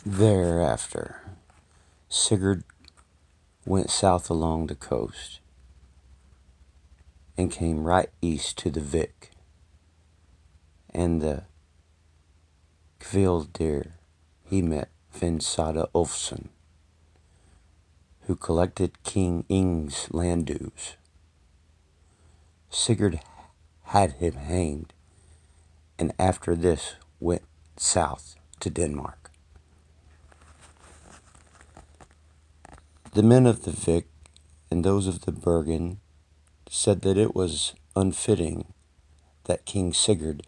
Thereafter, Sigurd went south along the coast and came right east to the Vik and the Kvildir. He met Finsada Ulfson, who collected King Ing's land dues. Sigurd had him hanged, and after this went south to Denmark. The men of the Vik and those of the Bergen said that it was unfitting that King Sigurd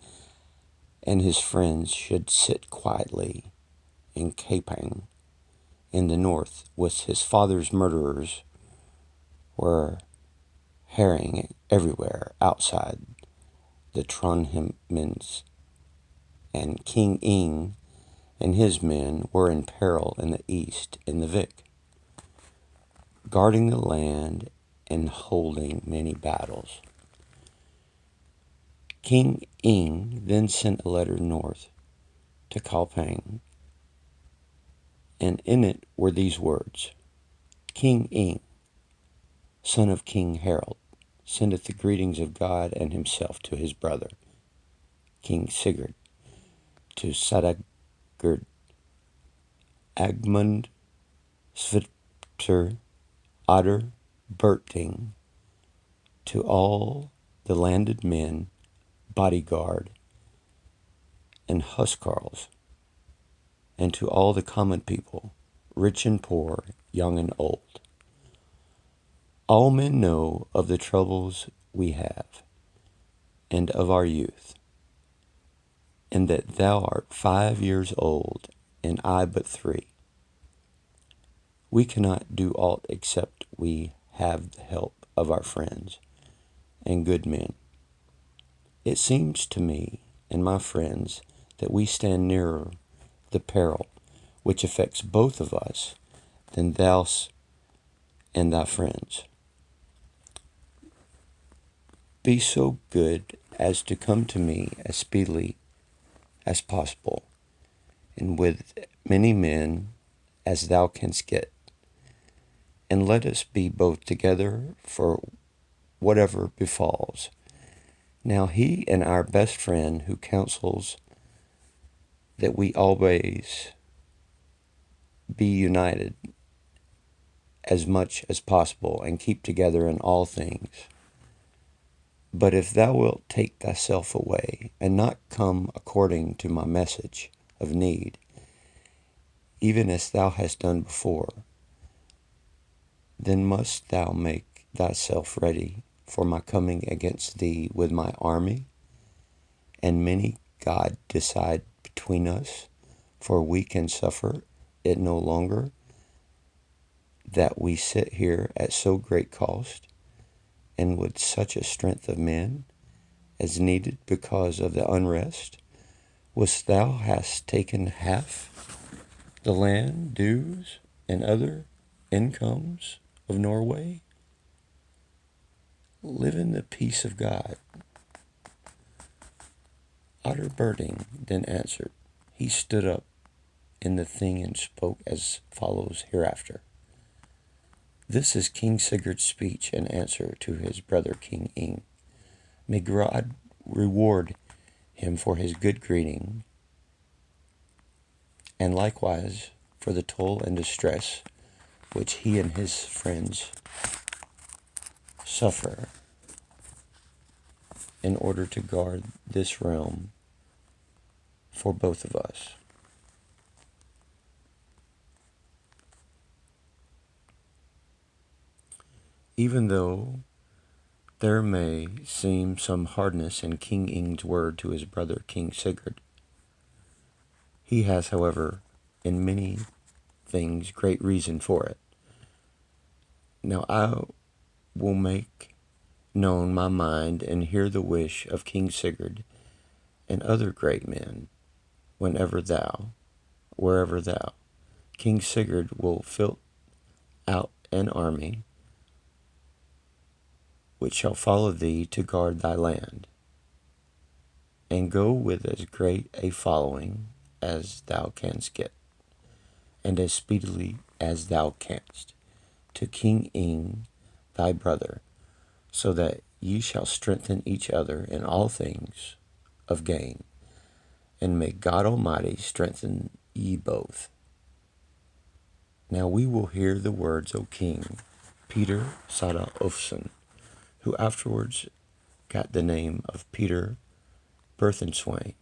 and his friends should sit quietly in Capang in the north with his father's murderers were herring everywhere outside the Trondhjemens, and King Ing and his men were in peril in the east in the Vik, guarding the land and holding many battles. King Ing then sent a letter north to Kalpang, and in it were these words: King Ing, son of King Harald, sendeth the greetings of God and himself to his brother, King Sigurd, to Sadagurd, Agmund, Svipter, Otter, Berting, to all the landed men, bodyguard, and huscarls, and to all the common people, rich and poor, young and old. All men know of the troubles we have, and of our youth, and that thou art 5 years old, and I but 3. We cannot do aught except we have the help of our friends and good men. It seems to me and my friends that we stand nearer the peril which affects both of us than thou and thy friends. Be so good as to come to me as speedily as possible, and with many men as thou canst get, and let us be both together for whatever befalls. Now he and our best friend, who counsels that we always be united as much as possible and keep together in all things. But if thou wilt take thyself away and not come according to my message of need, even as thou hast done before, then must thou make thyself ready for my coming against thee with my army, and many God decide between us, for we can suffer it no longer, that we sit here at so great cost, and with such a strength of men as needed because of the unrest. Wouldst thou hast taken half the land dues and other incomes of Norway? Live in the peace of God. Otter Birding then answered. He stood up in the thing and spoke as follows hereafter. This is King Sigurd's speech and answer to his brother King Ing. May God reward him for his good greeting, and likewise for the toil and distress which he and his friends suffer in order to guard this realm for both of us. Even though there may seem some hardness in King Ing's word to his brother King Sigurd, he has, however, in many things great reason for it. Now I will make known my mind and hear the wish of King Sigurd and other great men, wherever thou, King Sigurd, will fill out an army which shall follow thee to guard thy land, and go with as great a following as thou canst get. and as speedily as thou canst, to King Ing thy brother, so that ye shall strengthen each other in all things of gain, and may God Almighty strengthen ye both. Now we will hear the words, O King. Peter Sada Ofson, who afterwards got the name of Peter Berthenswain,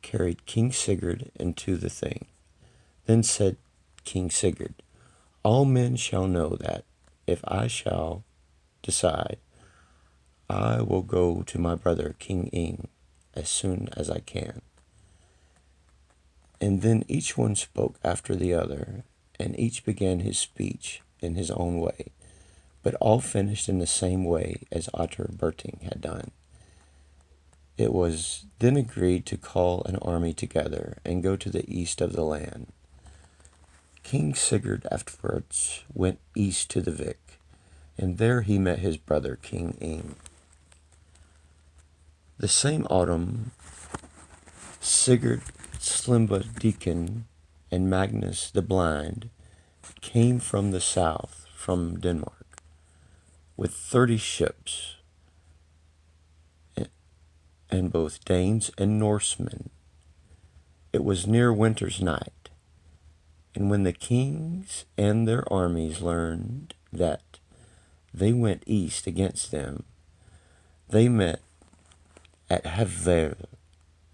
carried King Sigurd into the thing. Then said King Sigurd, all men shall know that if I shall decide, I will go to my brother King Ing as soon as I can. And then each one spoke after the other, and each began his speech in his own way, but all finished in the same way as Otter Berting had done. It was then agreed to call an army together and go to the east of the land. King Sigurd afterwards went east to the Vik, and there he met his brother King Ing. The same autumn, Sigurd Slimba and Magnus the Blind came from the south, from Denmark, with 30 ships, and both Danes and Norsemen. It was near winter's night, and when the kings and their armies learned that they went east against them, they met at Havre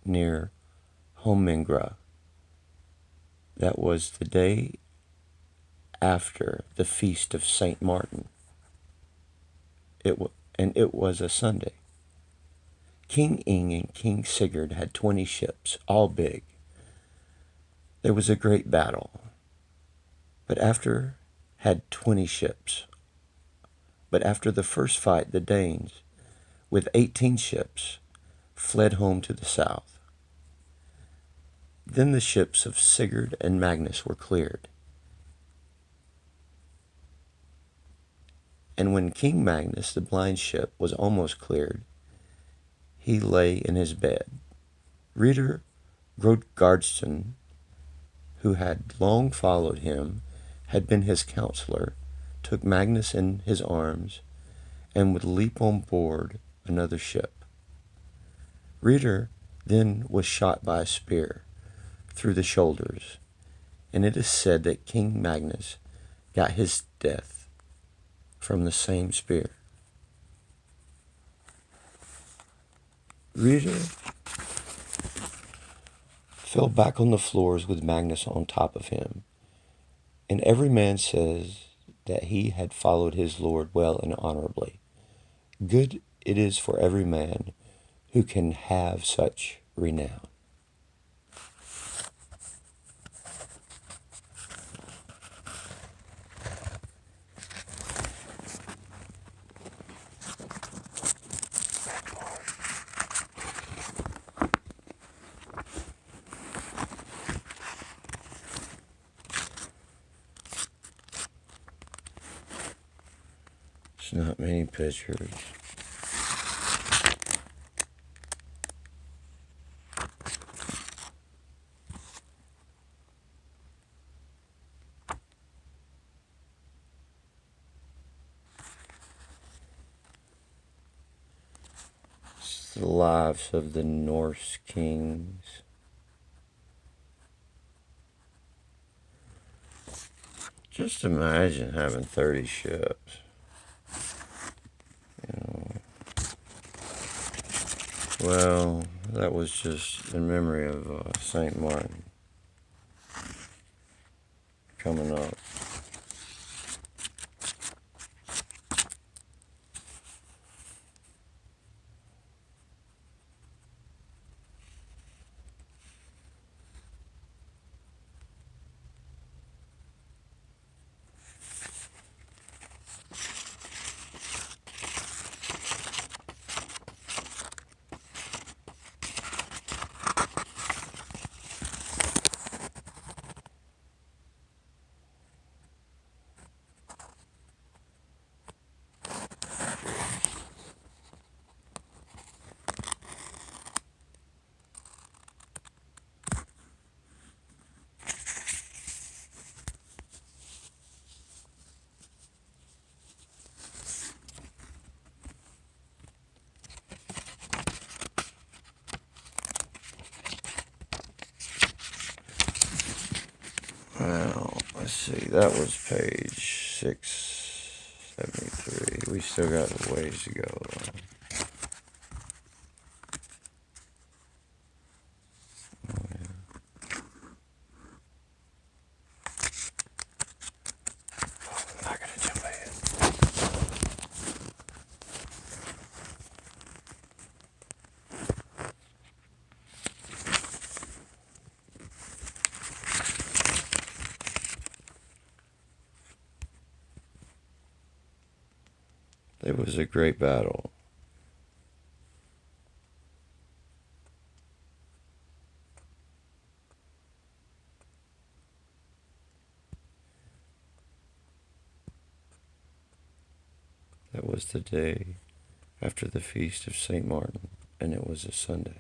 near Holmengra. That was the day after the feast of St.Martin. It was a Sunday. King Ing and King Sigurd had 20 ships, all big. There was a great battle, but after the first fight, the Danes, with 18 ships, fled home to the south. Then the ships of Sigurd and Magnus were cleared. And when King Magnus, the blind ship, was almost cleared, he lay in his bed. Reader Grodgardsson, who had long followed him, had been his counselor, took Magnus in his arms, and would leap on board another ship. Reader then was shot by a spear through the shoulders, and it is said that King Magnus got his death from the same spear. Reader fell back on the floors with Magnus on top of him, and every man says that he had followed his Lord well and honorably. Good it is for every man who can have such renown. There's not many pictures. It's the lives of the Norse kings. Just imagine having 30 ships. Well, that was just in memory of St. Martin coming up. Well, let's see. That was page 673. We still got a ways to go. Oh, yeah. I'm not going to jump ahead. It was a great battle. That was the day after the feast of St. Martin, and it was a Sunday.